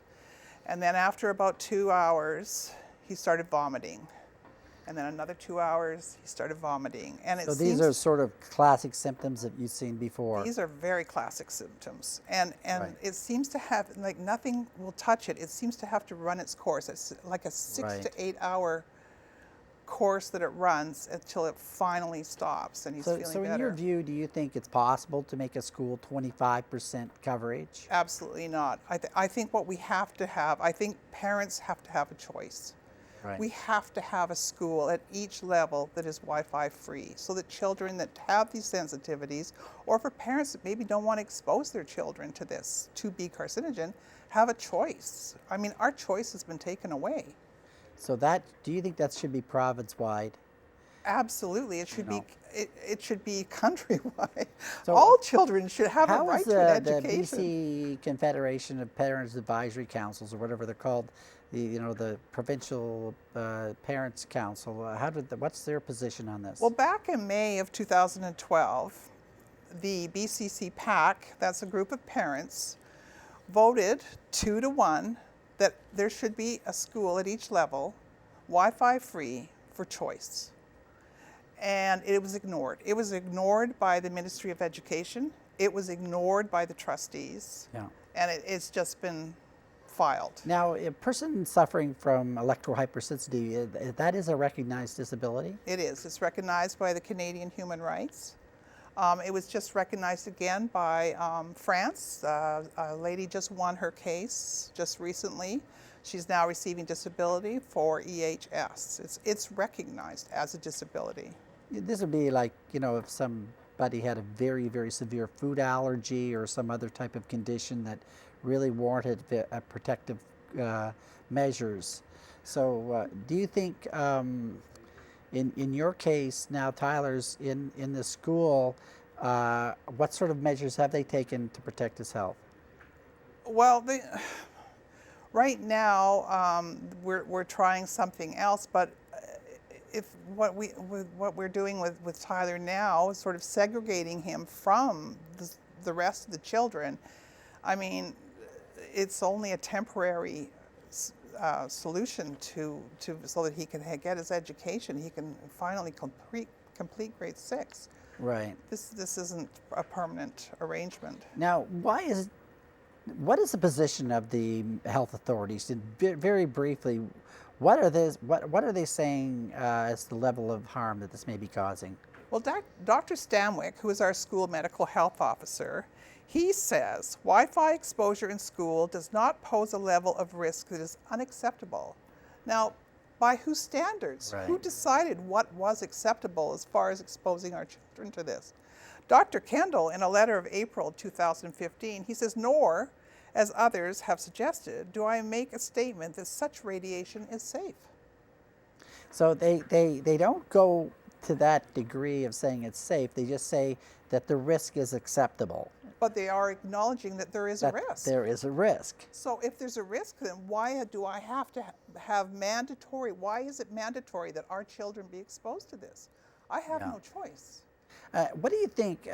And then after about 2 hours, he started vomiting. And then another 2 hours, he started vomiting. And so these are sort of classic symptoms that you've seen before. These are very classic symptoms. And Right. it seems to have, like, nothing will touch it. It seems to have to run its course. It's like a 6 to 8 hour course that it runs until it finally stops and he's feeling better. So in your view, do you think it's possible to make a school 25% coverage? Absolutely not. I think what we have to have, I think parents have to have a choice. Right. We have to have a school at each level that is Wi-Fi free so that children that have these sensitivities, or for parents that maybe don't want to expose their children to this, to be carcinogen, have a choice. I mean, our choice has been taken away. So do you think that should be province-wide? Absolutely, it should be. It should be countrywide. So all children should have a How right is to an the education. BC Confederation of Parents Advisory Councils, or whatever they're called, the provincial parents council? What's their position on this? Well, back in May of 2012, the BCC PAC, that's a group of parents, voted 2-1 that there should be a school at each level, Wi-Fi free for choice. And it was ignored. It was ignored by the Ministry of Education. It was ignored by the trustees. Yeah. And it's just been filed. Now, a person suffering from electro hypersensitivity, that is a recognized disability? It is. It's recognized by the Canadian Human Rights. It was just recognized again by France. A lady just won her case just recently. She's now receiving disability for EHS. It's recognized as a disability. This would be like, if somebody had a very, very severe food allergy or some other type of condition that really warranted protective measures. So do you think, in your case, now Tyler's in the school, what sort of measures have they taken to protect his health? Well, right now we're trying something else, but if what we're doing with Tyler now is sort of segregating him from the rest of the children. I mean, it's only a temporary solution so that he can get his education. He can finally complete grade 6. Right. This isn't a permanent arrangement. Now, what is the position of the health authorities? And very briefly, what are they saying as the level of harm that this may be causing? Well, Dr. Stamwick, who is our school medical health officer, he says Wi-Fi exposure in school does not pose a level of risk that is unacceptable. Now, by whose standards? Right. Who decided what was acceptable as far as exposing our children to this? Dr. Kendall, in a letter of April 2015, he says, nor, as others have suggested, do I make a statement that such radiation is safe. So they don't go to that degree of saying it's safe. They just say that the risk is acceptable. But they are acknowledging that there is a risk. There is a risk. So if there's a risk, then why do I have to have mandatory? Why is it mandatory that our children be exposed to this? I have no choice. What do you think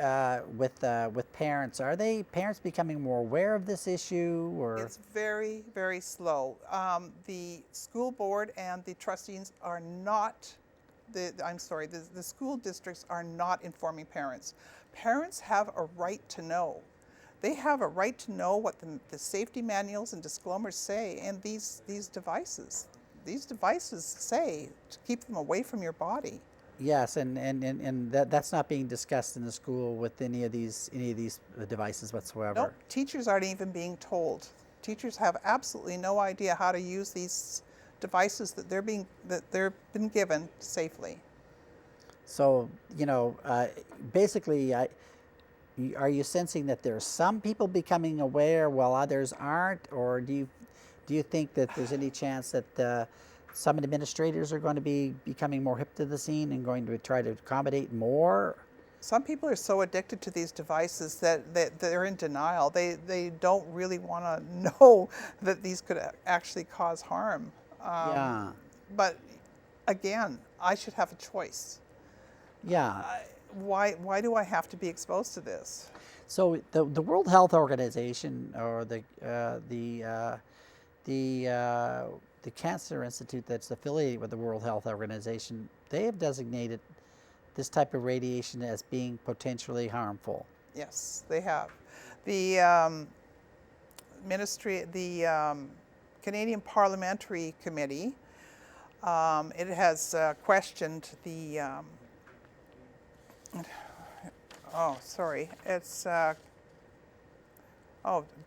with parents? Are parents becoming more aware of this issue, or? It's very, very slow. The school board and the trustees are not the school districts are not informing parents. Parents have a right to know. They have a right to know what the safety manuals and disclaimers say, and these devices say to keep them away from your body. Yes, and that's not being discussed in the school with any of these devices whatsoever. Nope, teachers aren't even being told. Teachers have absolutely no idea how to use these devices that they're been given safely. So, basically, are you sensing that there are some people becoming aware while others aren't, or do you think that there's any chance that some administrators are going to be becoming more hip to the scene and going to try to accommodate more? Some people are so addicted to these devices that they're in denial. They don't really want to know that these could actually cause harm. Yeah. But again, I should have a choice. Yeah. Why do I have to be exposed to this? So the World Health Organization, or the Cancer Institute that's affiliated with the World Health Organization, they have designated this type of radiation as being potentially harmful. Yes, they have. The Canadian Parliamentary Committee, it has questioned the.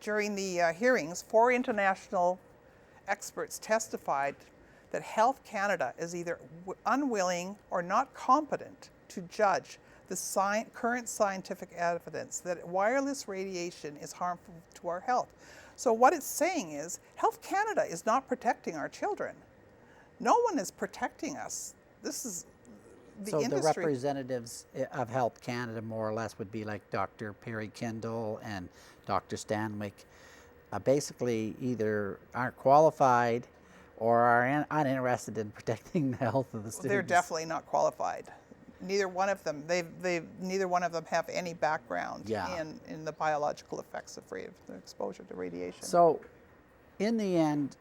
During the hearings, 4 international experts testified that Health Canada is either unwilling or not competent to judge the current scientific evidence that wireless radiation is harmful to our health. So what it's saying is, Health Canada is not protecting our children. No one is protecting us. This is the industry. The representatives of Health Canada, more or less, would be like Dr. Perry Kendall and Dr. Stanwick. Basically, either aren't qualified or are uninterested in protecting the health of the students. They're definitely not qualified. Neither one of them. Neither one of them have any background in the biological effects of exposure to radiation. So, in the end,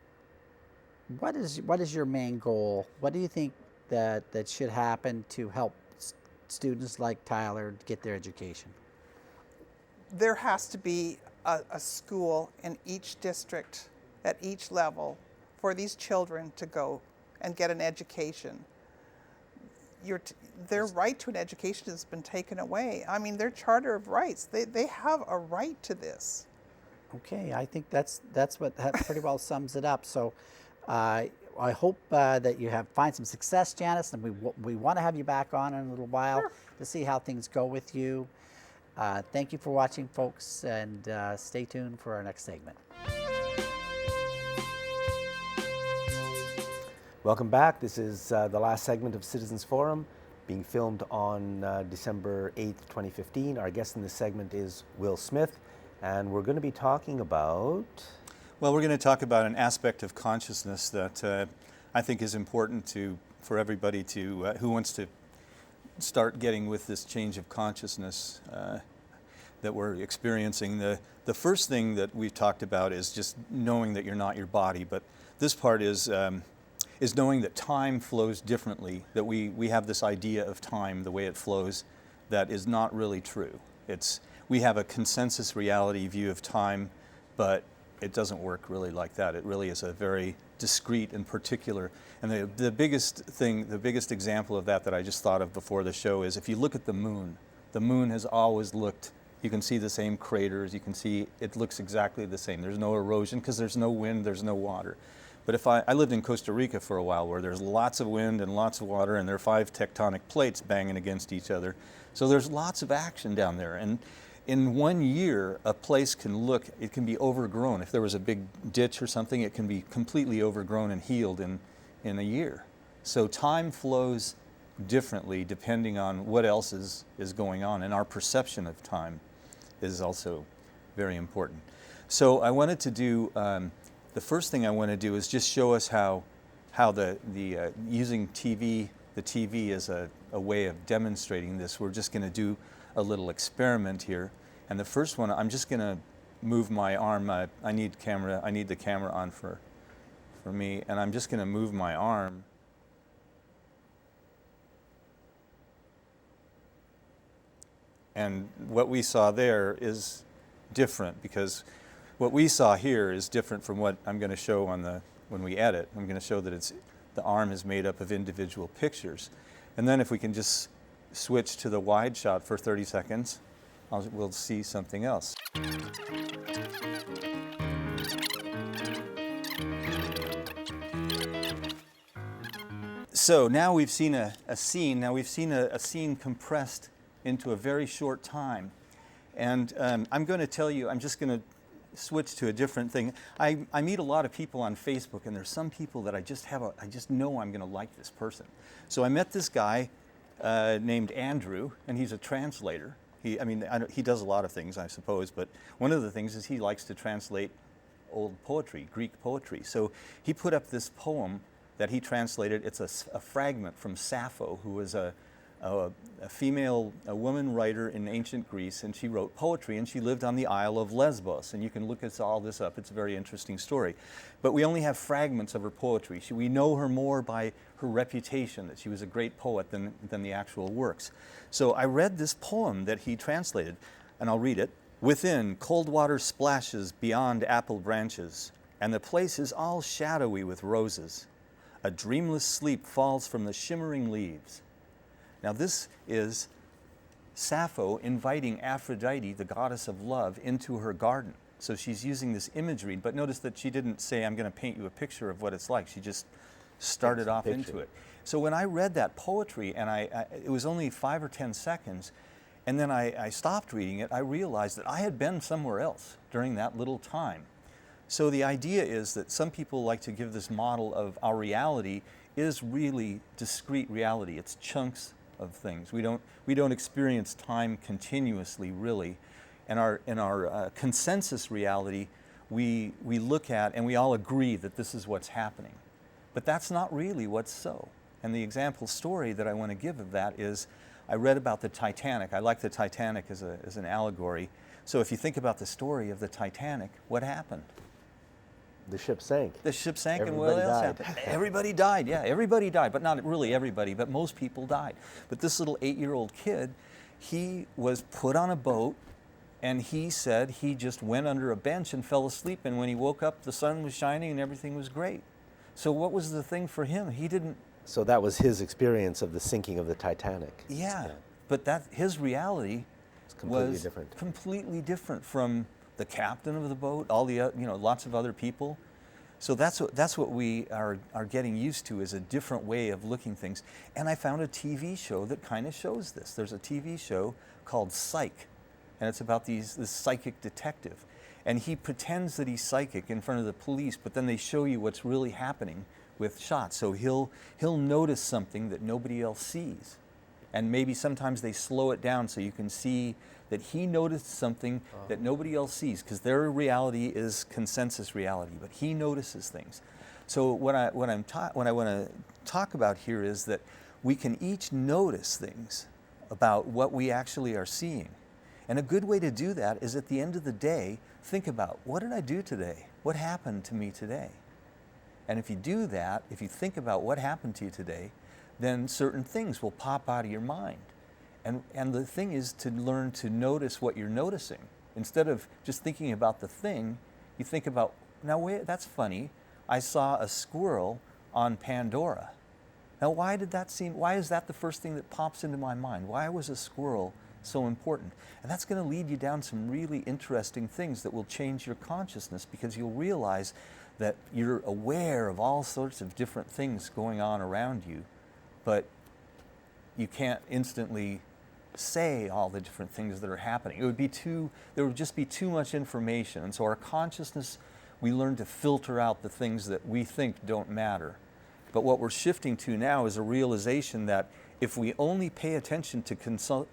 what is your main goal? What do you think that should happen to help students like Tyler get their education? There has to be a school in each district at each level for these children to go and get an education. Their right to an education has been taken away. I mean, their Charter of Rights, they have a right to this. Okay, I think that pretty well sums it up. So I hope that you find some success, Janice, and we want to have you back on in a little while to see how things go with you. Thank you for watching, folks, and stay tuned for our next segment. Welcome back. This is the last segment of Citizens Forum, being filmed on December 8th, 2015. Our guest in this segment is Will Smith, and we're going to be talking about... Well, we're going to talk about an aspect of consciousness that I think is important for everybody who wants to start getting with this change of consciousness that we're experiencing. The first thing that we've talked about is just knowing that you're not your body, but this part is knowing that time flows differently, that we have this idea of time, the way it flows, that is not really true. We have a consensus reality view of time, but it doesn't work really like that. It really is a very discrete and particular. And the biggest example of that I just thought of before the show is if you look at the moon has always looked, you can see the same craters, you can see it looks exactly the same. There's no erosion because there's no wind, there's no water. But if I lived in Costa Rica for a while where there's lots of wind and lots of water and there are 5 tectonic plates banging against each other. So there's lots of action down there. And in 1 year, a place it can be overgrown. If there was a big ditch or something, it can be completely overgrown and healed in a year. So time flows differently depending on what else is going on. And our perception of time is also very important. So I wanted to do, the first thing I want to do is just show us how using the TV as a way of demonstrating this. We're just going to do a little experiment here. And the first one, I'm just going to move my arm. I need the camera on for me. And I'm just going to move my arm. And what we saw there is different, because what we saw here is different from what I'm going to show when we edit. I'm going to show that the arm is made up of individual pictures. And then if we can just switch to the wide shot for 30 seconds, we'll see something else. So now we've seen a scene. Now we've seen a scene compressed into a very short time. And I'm going to tell you, I'm just going to switch to a different thing. I meet a lot of people on Facebook, and there's some people that I just know I'm going to like this person. So I met this guy named Andrew, and he's a translator. He does a lot of things, I suppose, but one of the things is he likes to translate old poetry, Greek poetry. So he put up this poem that he translated. It's a fragment from Sappho, who was a woman writer in ancient Greece, and she wrote poetry, and she lived on the Isle of Lesbos. And you can look all this up. It's a very interesting story. But we only have fragments of her poetry. We know her more by her reputation, that she was a great poet, than the actual works. So I read this poem that he translated, and I'll read it. Within, cold water splashes beyond apple branches, and the place is all shadowy with roses. A dreamless sleep falls from the shimmering leaves. Now this is Sappho inviting Aphrodite, the goddess of love, into her garden. So she's using this imagery, but notice that she didn't say, I'm going to paint you a picture of what it's like. She just started off into it. So when I read that poetry, and it was only 5 or 10 seconds, and then I stopped reading it, I realized that I had been somewhere else during that little time. So the idea is that some people like to give this model of our reality is really discrete reality. It's chunks of things. We don't experience time continuously, really. And in our consensus reality, we look at and we all agree that this is what's happening. But that's not really what's so. And the example story that I want to give of that is, I read about the Titanic. I like the Titanic as an allegory. So if you think about the story of the Titanic, what happened? The ship sank. The ship sank, and what Everybody else died. happened? Everybody died, yeah, everybody died, but not really everybody, but most people died. But this little 8-year-old kid, he was put on a boat, and he said he just went under a bench and fell asleep, and when he woke up, the sun was shining and everything was great. So what was the thing for him? He didn't... So that was his experience of the sinking of the Titanic. Yeah, but his reality was different. Completely different from the captain of the boat, all the lots of other people. So that's what we are getting used to, is a different way of looking things. And I found a TV show that kind of shows this. There's a TV show called Psych, and it's about this psychic detective, and he pretends that he's psychic in front of the police, but then they show you what's really happening with shots. So he'll notice something that nobody else sees, and maybe sometimes they slow it down so you can see that he noticed something that nobody else sees, because their reality is consensus reality, but he notices things. So what I want to talk about here is that we can each notice things about what we actually are seeing. And a good way to do that is, at the end of the day, think about, what did I do today? What happened to me today? And if you do that, if you think about what happened to you today, then certain things will pop out of your mind. And the thing is to learn to notice what you're noticing. Instead of just thinking about the thing, you think about, now wait, that's funny, I saw a squirrel on Pandora. Now why is that the first thing that pops into my mind? Why was a squirrel so important? And that's going to lead you down some really interesting things that will change your consciousness, because you'll realize that you're aware of all sorts of different things going on around you, but you can't instantly say all the different things that are happening. There would just be too much information. And so our consciousness, we learn to filter out the things that we think don't matter. But what we're shifting to now is a realization that if we only pay attention to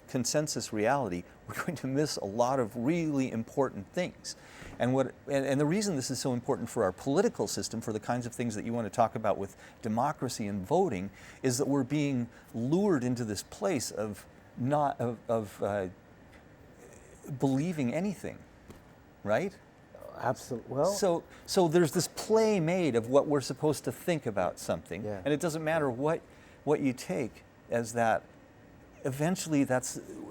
consensus reality, we're going to miss a lot of really important things. And the reason this is so important for our political system, for the kinds of things that you want to talk about with democracy and voting, is that we're being lured into this place of believing anything, right? Absolutely. Well, so there's this play made of what we're supposed to think about something, Yeah. and it doesn't matter what you take as that eventually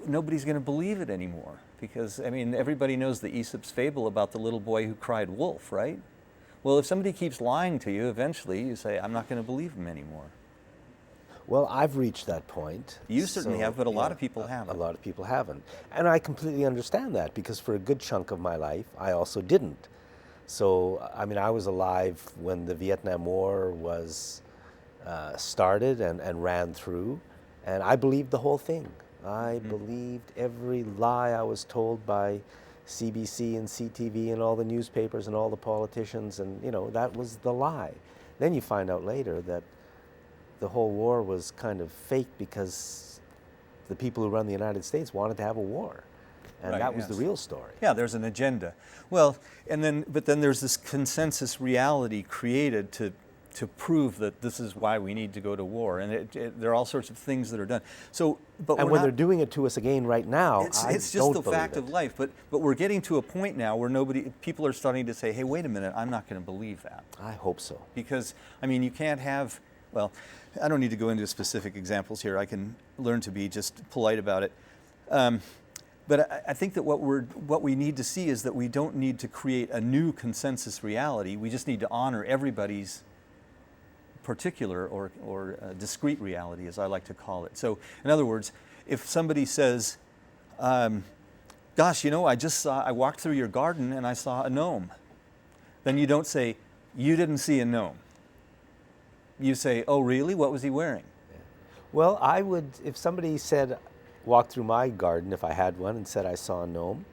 nobody's going to believe it anymore, because I mean, everybody knows the Aesop's fable about the little boy who cried wolf, right? Well, if somebody keeps lying to you, eventually you say, I'm not going to believe him anymore. Well, I've reached that point. You certainly have, but a lot of people haven't. A lot of people haven't. And I completely understand that, because for a good chunk of my life, I also didn't. So, I mean, I was alive when the Vietnam War was started and ran through, and I believed the whole thing. I believed every lie I was told by CBC and CTV and all the newspapers and all the politicians, and you know, that was the lie. Then you find out later that the whole war was kind of fake, because the people who run the United States wanted to have a war, and Right, that was the yes. real story. Yeah, there's an agenda. Well, but then there's this consensus reality created to prove that this is why we need to go to war, and there are all sorts of things that are done. So, but And we're when not, they're doing it to us again right now, it's just don't the believe fact it. of life. But we're getting to a point now where people are starting to say, hey, wait a minute, I'm not going to believe that. I hope so. Because, I mean, you can't have, well, I don't need to go into specific examples here. I can learn to be just polite about it. But I think that what we need to see is that we don't need to create a new consensus reality. We just need to honor everybody's particular or discrete reality, as I like to call it. So, in other words, if somebody says, gosh, you know, I walked through your garden and I saw a gnome, then you don't say, you didn't see a gnome. You say, oh, really? What was he wearing? Well, I would, if somebody said, walked through my garden, if I had one, and said I saw a gnome,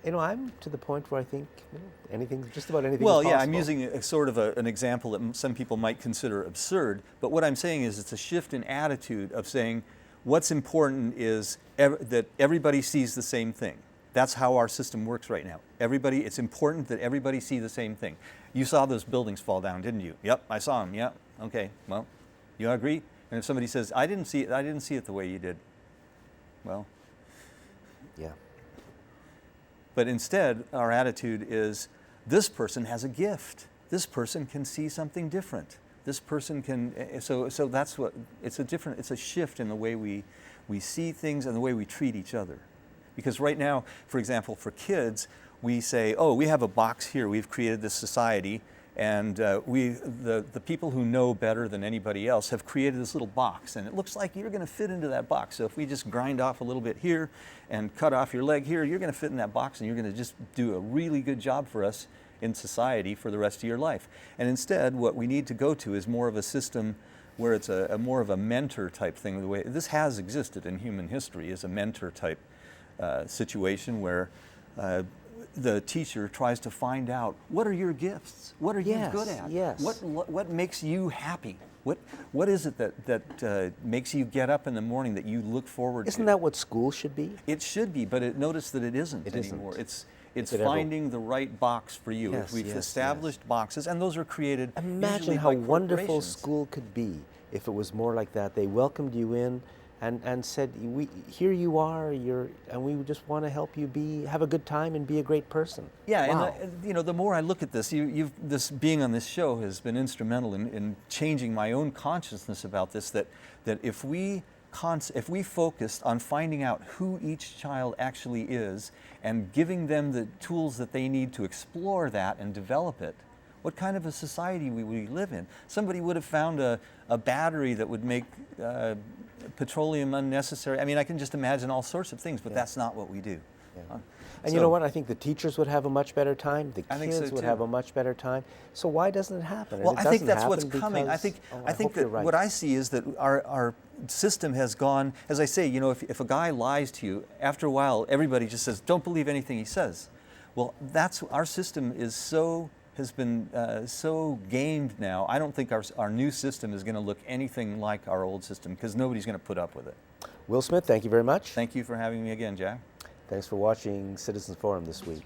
you know, I'm to the point where I think, you know, anything, just about anything Well, is yeah, possible. I'm using a sort of an example that some people might consider absurd, but what I'm saying is it's a shift in attitude of saying what's important is that everybody sees the same thing. That's how our system works right now. It's important that everybody see the same thing. You saw those buildings fall down, didn't you? Yep, I saw them. Yep. Okay. Well, you agree? And if somebody says, I didn't see it the way you did. Well, Yeah. but instead, our attitude is, this person has a gift. This person can see something different. This person can, so that's what, it's a shift in the way we see things and the way we treat each other. Because right now, for example, for kids, we say, oh, we have a box here, we've created this society, and the people who know better than anybody else have created this little box, and it looks like you're going to fit into that box. So if we just grind off a little bit here and cut off your leg here, you're going to fit in that box, and you're going to just do a really good job for us in society for the rest of your life. And instead, what we need to go to is more of a system where it's a more of a mentor type thing. The way this has existed in human history is a mentor type situation where the teacher tries to find out, what are your gifts? What are you good at? Yes. What makes you happy? What is it that makes you get up in the morning that you look forward to? Isn't that what school should be? It should be, but notice that it isn't anymore. Isn't. It's If it ever- finding the right box for you. Yes, We've yes, established boxes, and those are created Imagine usually how by wonderful corporations. school could be if it was more like that. They welcomed you in and said, here you are, and we just want to help you have a good time and be a great person. Yeah, Wow. and the more I look at this, this being on this show has been instrumental in changing my own consciousness about this. That if we focused on finding out who each child actually is and giving them the tools that they need to explore that and develop it, what kind of a society we live in? Somebody would have found a battery that would make petroleum unnecessary. I mean, I can just imagine all sorts of things, but that's not what we do. Yeah. And you know what? I think the teachers would have a much better time. The I think so kids would too. have a much better time. So why doesn't it happen? And Well, it I think doesn't that's what's happen coming. I because- think oh, I think hope you're that right. what I see is that our system has gone, as I say, you know, if a guy lies to you, after a while everybody just says, don't believe anything he says. Well, that's our system has been so gamed now. I don't think our new system is going to look anything like our old system, because nobody's going to put up with it. Will Smith, thank you very much. Thank you for having me again, Jack. Thanks for watching Citizens Forum this week.